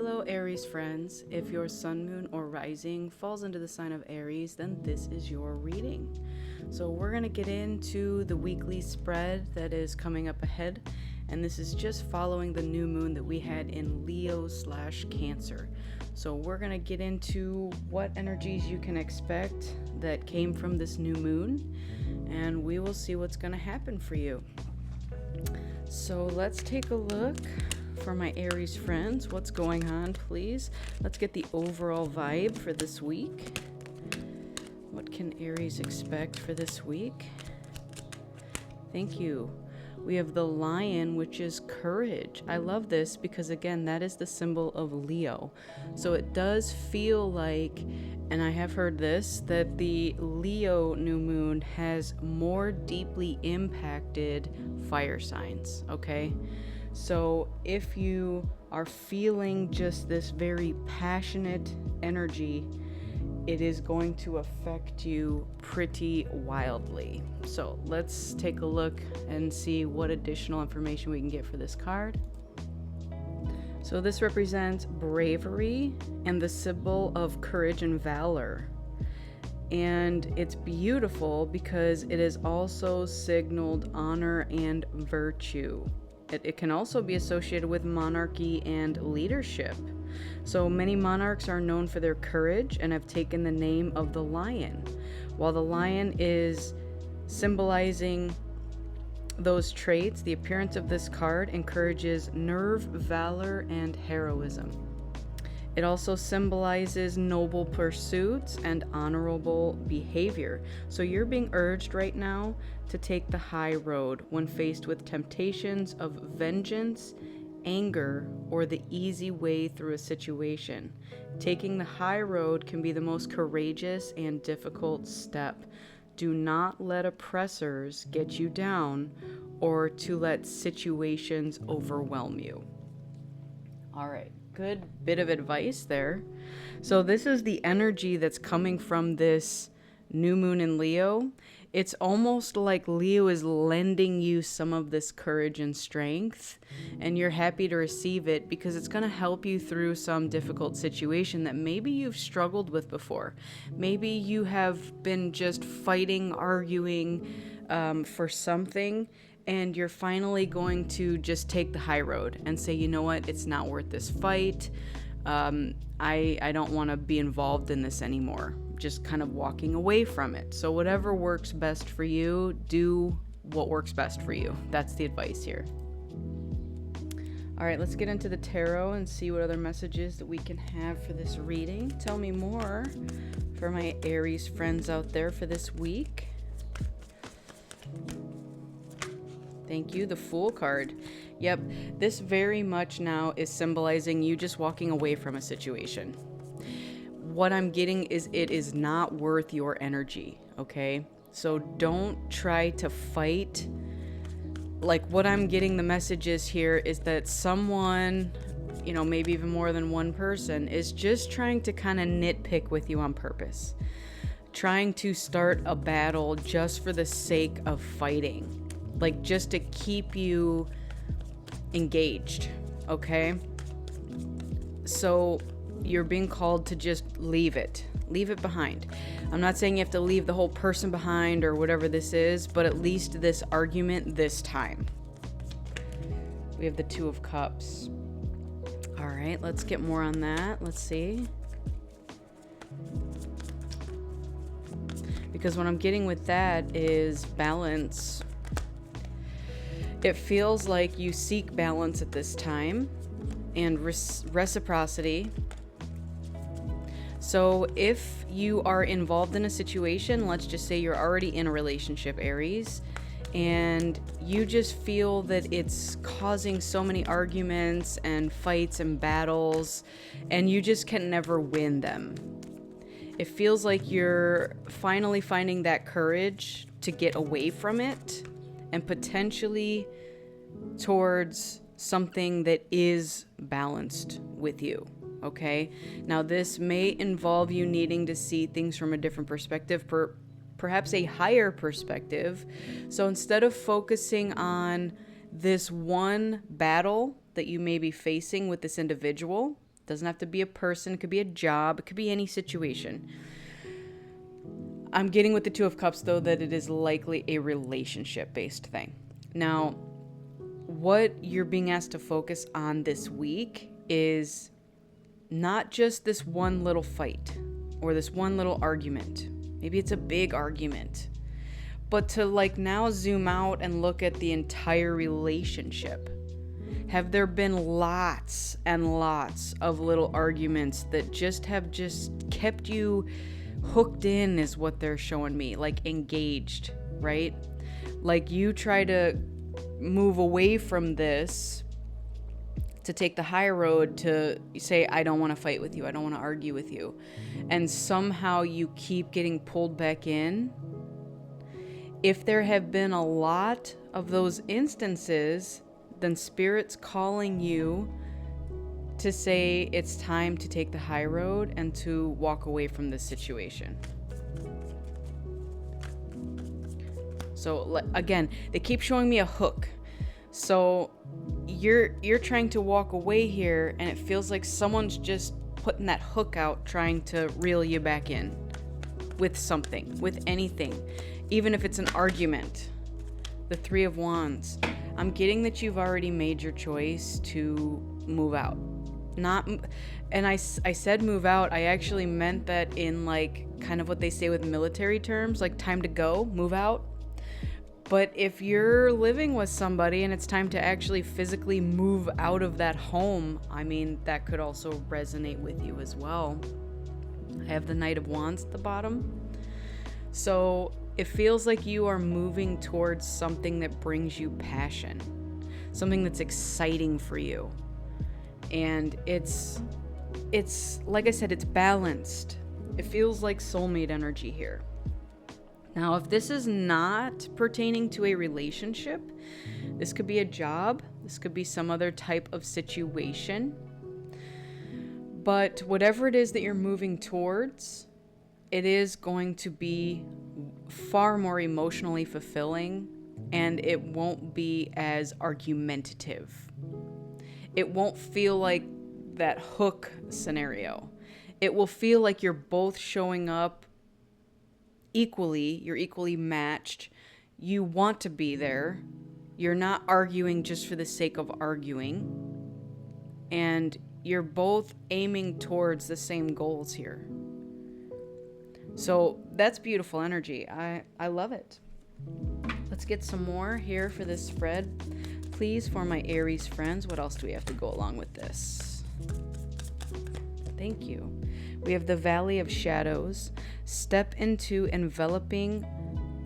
Hello Aries friends. If your sun, moon, or rising falls into the sign of Aries, then this is your reading. So we're going to get into the weekly spread that is coming up ahead, and this is just following the new moon that we had in Leo/Cancer. So we're going to get into what energies you can expect that came from this new moon, and we will see what's going to happen for you. So let's take a look for my Aries friends. What's going on, please? Let's get the overall vibe for this week. What can Aries expect for this week? Thank you. We have the lion, which is courage. I love this because, again, that is the symbol of Leo. So it does feel like, and I have heard this, that the Leo new moon has more deeply impacted fire signs, okay? So if you are feeling just this very passionate energy, it is going to affect you pretty wildly. So let's take a look and see what additional information we can get for this card. So this represents bravery and the symbol of courage and valor. And it's beautiful because it is also signaled honor and virtue. It can also be associated with monarchy and leadership. So many monarchs are known for their courage and have taken the name of the lion. While the lion is symbolizing those traits, the appearance of this card encourages nerve, valor, and heroism. It also symbolizes noble pursuits and honorable behavior. So you're being urged right now to take the high road when faced with temptations of vengeance, anger, or the easy way through a situation. Taking the high road can be the most courageous and difficult step. Do not let oppressors get you down or to let situations overwhelm you. All right. Good bit of advice there. So this is the energy that's coming from this new moon in Leo. It's almost like Leo is lending you some of this courage and strength, and you're happy to receive it because it's going to help you through some difficult situation that maybe you've struggled with before. Maybe you have been just fighting, arguing for something, and you're finally going to just take the high road and say, you know what, it's not worth this fight. I don't want to be involved in this anymore. Just kind of walking away from it. So whatever works best for you, do what works best for you. That's the advice here. All right, let's get into the tarot and see what other messages that we can have for this reading. Tell me more for my Aries friends out there for this week. Thank you, the Fool card. Yep, this very much now is symbolizing you just walking away from a situation. What I'm getting is it is not worth your energy, okay? So don't try to fight. Like, what I'm getting the messages here is that someone, maybe even more than one person, is just trying to kind of nitpick with you on purpose. Trying to start a battle just for the sake of fighting. Like, just to keep you engaged, okay? So you're being called to just leave it behind. I'm not saying you have to leave the whole person behind or whatever this is, but at least this argument this time. We have the Two of Cups. All right, let's get more on that. Let's see. Because what I'm getting with that is balance. It feels like you seek balance at this time and reciprocity. So if you are involved in a situation, let's just say you're already in a relationship, Aries, and you just feel that it's causing so many arguments and fights and battles, and you just can never win them. It feels like you're finally finding that courage to get away from it and potentially towards something that is balanced with you, okay? Now, this may involve you needing to see things from a different perspective, perhaps a higher perspective. So instead of focusing on this one battle that you may be facing with this individual, Doesn't have to be a person. It could be a job. It could be any situation. I'm getting with the Two of Cups, though, that it is likely a relationship-based thing. Now, what you're being asked to focus on this week is not just this one little fight or this one little argument. Maybe it's a big argument. But to now zoom out and look at the entire relationship. Have there been lots and lots of little arguments that have kept you hooked in, is what they're showing me, engaged, right? You try to move away from this to take the high road, to say, I don't want to fight with you, I don't want to argue with you, and somehow you keep getting pulled back in. If there have been a lot of those instances, then Spirit's calling you to say it's time to take the high road and to walk away from this situation. So again, they keep showing me a hook. So you're trying to walk away here, and it feels like someone's just putting that hook out, trying to reel you back in with something, with anything, even if it's an argument. The Three of Wands. I'm getting that you've already made your choice to move out. And I said move out, I actually meant that in kind of what they say with military terms, time to go, move out. But if you're living with somebody and it's time to actually physically move out of that home, I mean, that could also resonate with you as well. I have the Knight of Wands at the bottom. So it feels like you are moving towards something that brings you passion, something that's exciting for you. And it's like I said, it's balanced. It feels like soulmate energy here. Now, if this is not pertaining to a relationship, this could be a job, this could be some other type of situation. But whatever it is that you're moving towards, it is going to be far more emotionally fulfilling, and it won't be as argumentative. It won't feel like that hook scenario. It will feel like you're both showing up equally, you're equally matched. You want to be there. You're not arguing just for the sake of arguing. And you're both aiming towards the same goals here. So that's beautiful energy. I love it. Let's get some more here for this spread. Please, for my Aries friends, what else do we have to go along with this? Thank you. We have the Valley of Shadows. Step into enveloping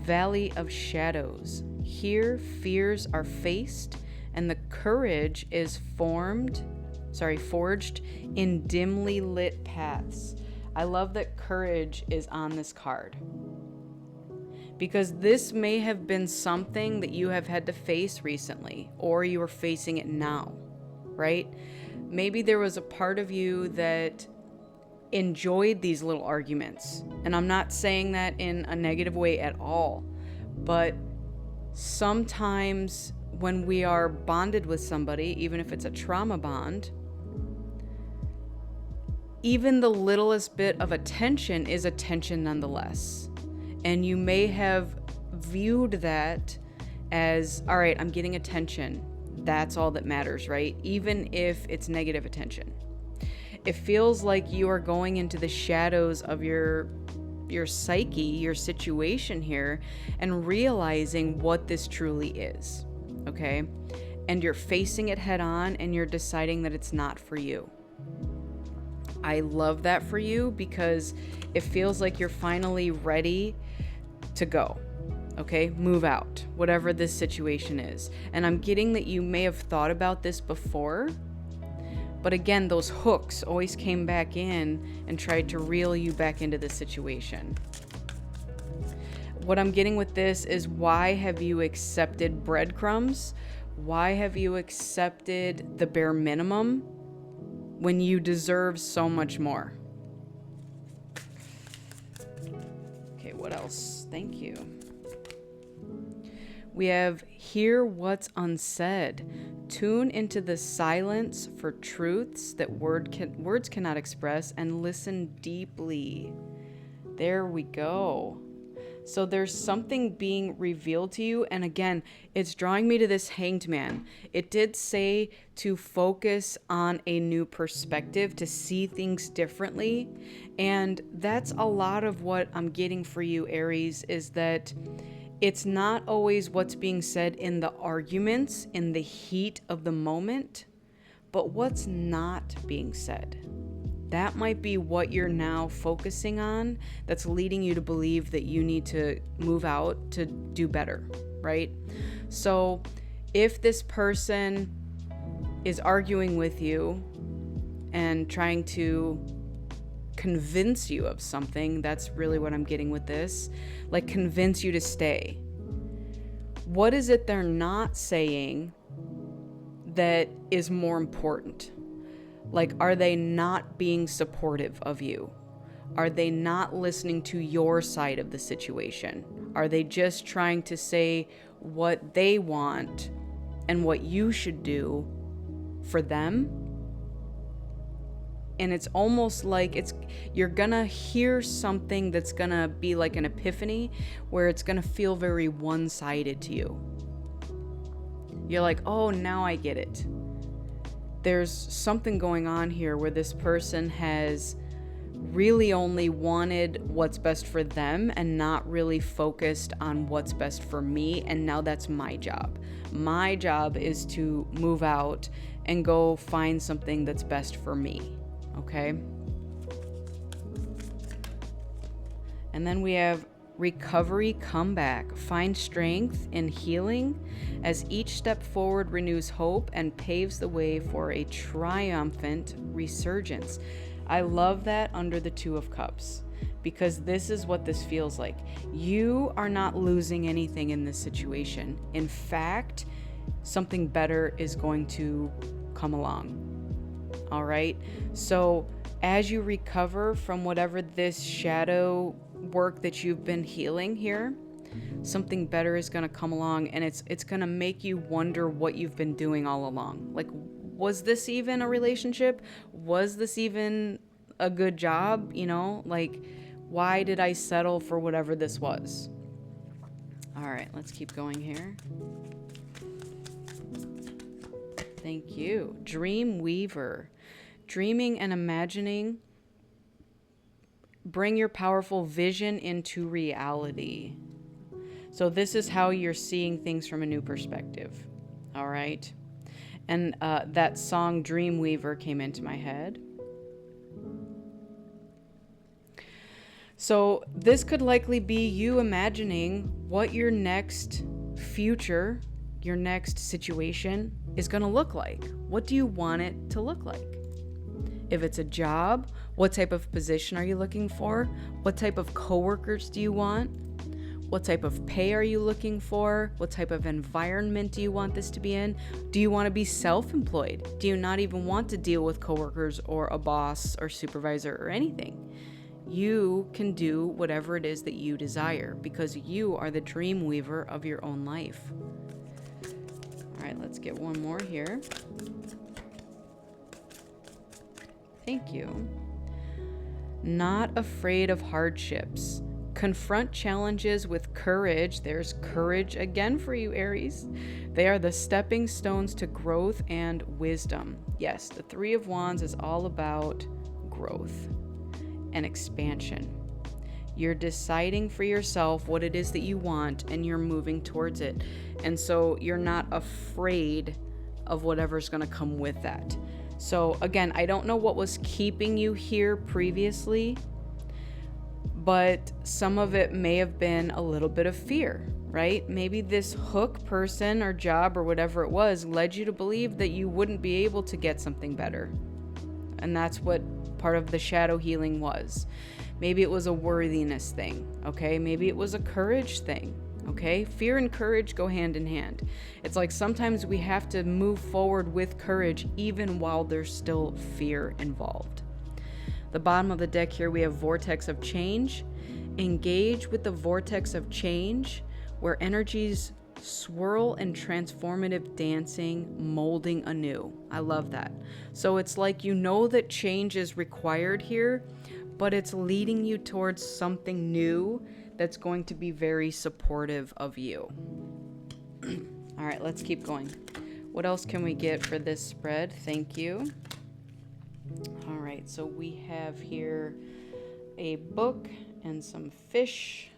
Valley of Shadows. Here, fears are faced, and the courage is forged in dimly lit paths. I love that courage is on this card, because this may have been something that you have had to face recently, or you are facing it now, right? Maybe there was a part of you that enjoyed these little arguments, and I'm not saying that in a negative way at all, but sometimes when we are bonded with somebody, even if it's a trauma bond, even the littlest bit of attention is attention nonetheless. And you may have viewed that as, all right, I'm getting attention. That's all that matters, right? Even if it's negative attention. It feels like you are going into the shadows of your psyche, your situation here, and realizing what this truly is, okay? And you're facing it head on, and you're deciding that it's not for you. I love that for you, because it feels like you're finally ready to go, okay? Move out, whatever this situation is. And I'm getting that you may have thought about this before, but again, those hooks always came back in and tried to reel you back into the situation. What I'm getting with this is, why have you accepted breadcrumbs? Why have you accepted the bare minimum when you deserve so much more? Okay, what else? Thank you. We have hear what's unsaid. Tune into the silence for truths that words cannot express, and listen deeply. There we go. So there's something being revealed to you. And again, it's drawing me to this Hanged Man. It did say to focus on a new perspective, to see things differently. And that's a lot of what I'm getting for you, Aries, is that it's not always what's being said in the arguments, in the heat of the moment, but what's not being said. That might be what you're now focusing on that's leading you to believe that you need to move out to do better, right? So if this person is arguing with you and trying to convince you of something, that's really what I'm getting with this, like convince you to stay. What is it they're not saying that is more important? Like, are they not being supportive of you? Are they not listening to your side of the situation? Are they just trying to say what they want and what you should do for them? And it's almost like you're gonna hear something that's gonna be like an epiphany, where it's gonna feel very one-sided to you. You're like, oh, now I get it. There's something going on here where this person has really only wanted what's best for them and not really focused on what's best for me. And now that's my job. My job is to move out and go find something that's best for me. Okay? And then we have recovery, comeback. Find strength in healing as each step forward renews hope and paves the way for a triumphant resurgence. I love that under the Two of Cups, because this is what this feels like. You are not losing anything in this situation. In fact, something better is going to come along. All right? So as you recover from whatever this shadow work that you've been healing here, something better is going to come along, and it's going to make you wonder what you've been doing all along. Like, was this even a relationship? Was this even a good job? You know, like, why did I settle for whatever this was? All right, let's keep going here. Thank you. Dream Weaver. Dreaming and imagining. Bring your powerful vision into reality. So this is how you're seeing things from a new perspective. All right. And that song Dreamweaver came into my head. So this could likely be you imagining what your next future, your next situation is going to look like. What do you want it to look like? If it's a job, what type of position are you looking for? What type of coworkers do you want? What type of pay are you looking for? What type of environment do you want this to be in? Do you want to be self-employed? Do you not even want to deal with coworkers or a boss or supervisor or anything? You can do whatever it is that you desire, because you are the dream weaver of your own life. All right, let's get one more here. Thank you. Not afraid of hardships. Confront challenges with courage. There's courage again for you, Aries. They are the stepping stones to growth and wisdom. Yes, the Three of Wands is all about growth and expansion. You're deciding for yourself what it is that you want, and you're moving towards it. And so you're not afraid of whatever's going to come with that. So again, I don't know what was keeping you here previously, but some of it may have been a little bit of fear, right? Maybe this hook person or job or whatever it was led you to believe that you wouldn't be able to get something better. And that's what part of the shadow healing was. Maybe it was a worthiness thing, okay? Maybe it was a courage thing. Okay, fear and courage go hand in hand. It's like sometimes we have to move forward with courage even while there's still fear involved. The bottom of the deck here, we have vortex of change. Engage with the vortex of change, where energies swirl and transformative dancing, molding anew. I love that. So it's like you know that change is required here, but it's leading you towards something new that's going to be very supportive of you. All right, let's keep going. What else can we get for this spread? Thank you. All right, so we have here a book and some fish.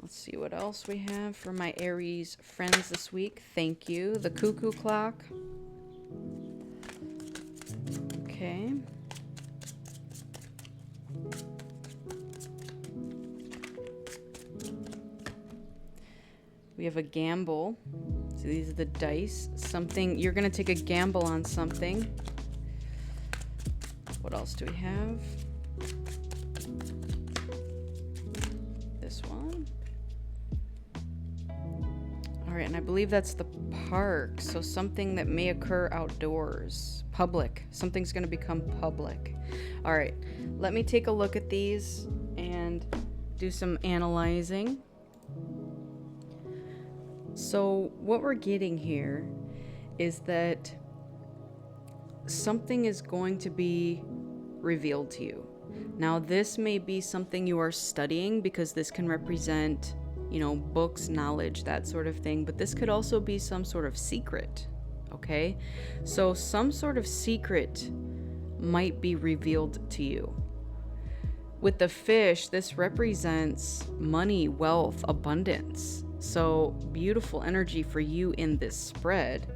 Let's see what else we have for my Aries friends this week. Thank you. The cuckoo clock. Okay. We have a gamble. So these are the dice. Something, you're going to take a gamble on something. What else do we have? This one. All right, and I believe that's the park. So something that may occur outdoors. Public. Something's going to become public. All right, let me take a look at these and do some analyzing. So what we're getting here is that something is going to be revealed to you. Now, this may be something you are studying because this can represent, books, knowledge, that sort of thing. But this could also be some sort of secret, okay? So some sort of secret might be revealed to you. With the fish, this represents money, wealth, abundance. So beautiful energy for you in this spread.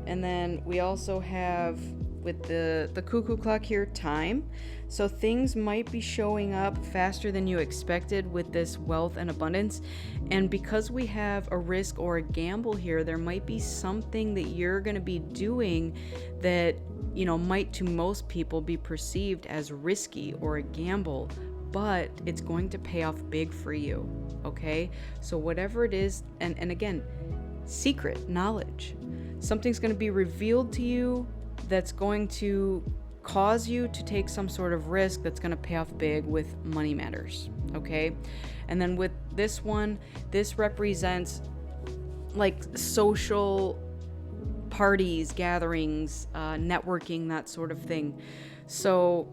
And then we also have with the cuckoo clock here, time. So things might be showing up faster than you expected with this wealth and abundance. And because we have a risk or a gamble here, there might be something that you're going to be doing that, might to most people be perceived as risky or a gamble, but it's going to pay off big for you. Okay, so whatever it is, and again, secret knowledge, something's going to be revealed to you that's going to cause you to take some sort of risk that's going to pay off big with money matters. Okay, and then with this one, this represents like social parties, gatherings, networking, that sort of thing. So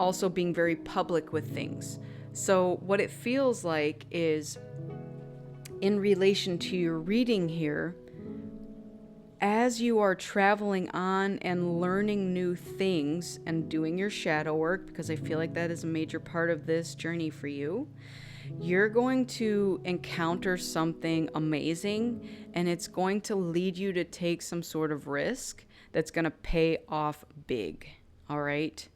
also being very public with things. So what it feels like is, in relation to your reading here, as you are traveling on and learning new things and doing your shadow work, because I feel like that is a major part of this journey for you, you're going to encounter something amazing, and it's going to lead you to take some sort of risk that's going to pay off big. All right?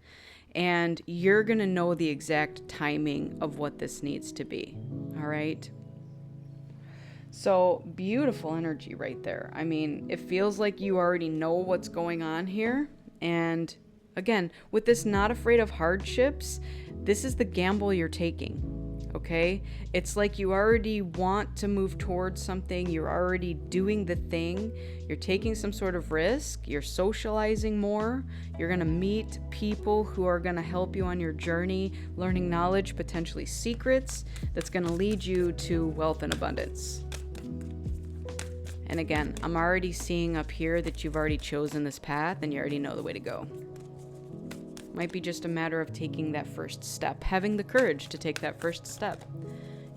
And you're going to know the exact timing of what this needs to be. All right? So beautiful energy right there. I mean, it feels like you already know what's going on here. And again, with this not afraid of hardships, this is the gamble you're taking. Okay? It's like you already want to move towards something. You're already doing the thing. You're taking some sort of risk. You're socializing more. You're going to meet people who are going to help you on your journey, learning knowledge, potentially secrets, that's going to lead you to wealth and abundance. And again, I'm already seeing up here that you've already chosen this path and you already know the way to go. Might be just a matter of taking that first step, having the courage to take that first step.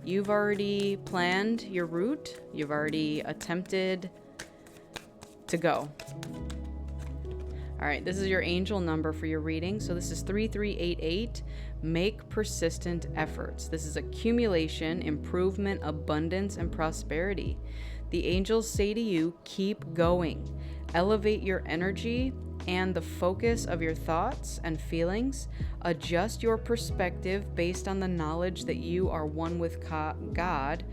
You've already planned your route. You've already attempted to go. All right, this is your angel number for your reading. So this is 3388. Make persistent efforts. This is accumulation, improvement, abundance, and prosperity. The angels say to you, keep going. Elevate your energy and the focus of your thoughts and feelings. Adjust your perspective based on the knowledge that you are one with God,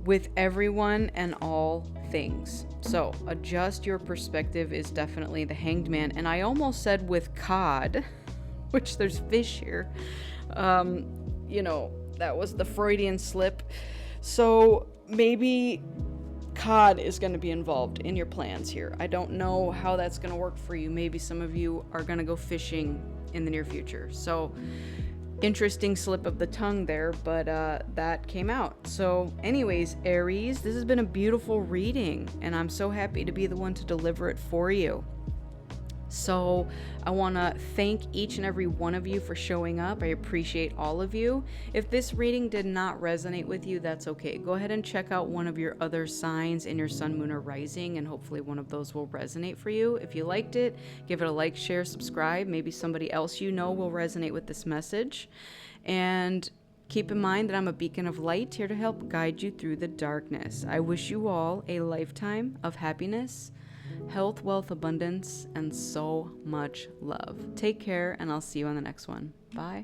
with everyone and all things. So adjust your perspective is definitely the Hanged Man. And I almost said with cod, which there's fish here. That was the Freudian slip. So maybe cod is going to be involved in your plans here. I don't know how that's going to work for you. Maybe some of you are going to go fishing in the near future. So Interesting slip of the tongue there, but that came out. So, anyways, Aries, this has been a beautiful reading, and I'm so happy to be the one to deliver it for you. So I want to thank each and every one of you for showing up. I appreciate all of you. If this reading did not resonate with you, that's okay. Go ahead and check out one of your other signs in your sun, moon, or rising, and hopefully one of those will resonate for you. If you liked it, give it a like, share, subscribe. Maybe somebody else you know will resonate with this message. And keep in mind that I'm a beacon of light here to help guide you through the darkness. I wish you all a lifetime of happiness, health, wealth, abundance, and so much love. Take care, and I'll see you on the next one. Bye.